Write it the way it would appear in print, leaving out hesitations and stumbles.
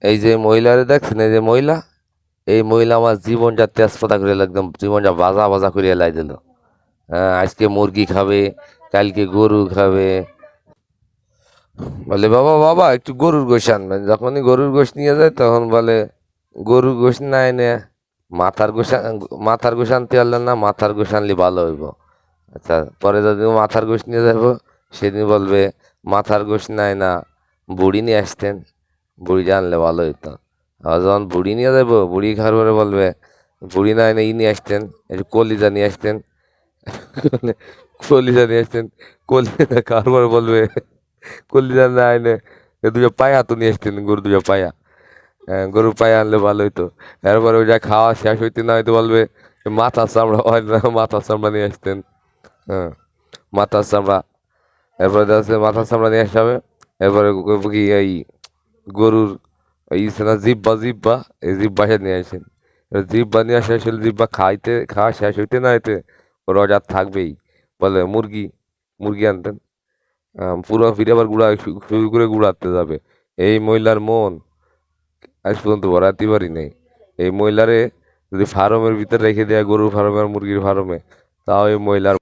এই যে মহিলারে দেখছেন, এই যে মহিলা, এই মহিলা আমার জীবনটা তেজপাতা করে একদম জীবনটা বাজা বাজা করিয়া লাই দিল। হ্যাঁ, আজকে মুরগি খাবে, কালকে গরু খাবে। বলে বাবা বাবা একটু গরুর গোশ আনবেন। যখনই গরুর গোশ নিয়ে যায় তখন বলে গরুর গোশ না এনে মাথার গোশ আনতে পারলেন না, মাথার গোশ আনলে ভালো হইব। আচ্ছা, পরে যদি মাথার গোশ নিয়ে যাবো সেদিন বলবে মাথার গোশ নাই না, বুড়ি নিয়ে আসতেন, বুড়িটা আনলে ভালো হইতো। আবার যখন বুড়ি নিয়ে যাবো, বুড়ি খাওয়ার পরে বলবে বুড়ি না এনে নিয়ে আসতেন, একটু কলিজা নিয়ে আসতেন। কলিজা নিয়ে আসতেন, কলিজা খাওয়ার পরে বলবে কলিজা না এনে দুটো পায়া তো নিয়ে আসতেন, গরু দুটো পায়া। হ্যাঁ, গরুর পায়া আনলে ভালো হইতো। এরপরে ওইটা খাওয়া শেষ হইতে না হইতে বলবে মাথার চামড়া হয় না, মাথার চামড়া নিয়ে আসতেন। হ্যাঁ, মাথার চামড়া। এরপরে দেখা যাচ্ছে মাথার চামড়া নিয়ে আসতে হবে। এরপরে কি এই গরুর এই না জিব্বা, এই জিব্বা সে নিয়ে আসেন। এবার জিব্বা নিয়ে আসে, আসলে জিব্বা খাওয়া শেষ হইতে না হইতে ওর আর থাকবেই। বলে মুরগি আনতেন। পুরো ফিরে আবার শুরু করে গুড়াতে যাবে। এই মহিলার মন আজ পর্যন্ত ভরাতে পারি নাই। এই মহিলারে যদি ফার্মের ভিতরে রেখে দেয়, গরুর ফার্মে আর মুরগির ফার্মে, তাও এই মহিলার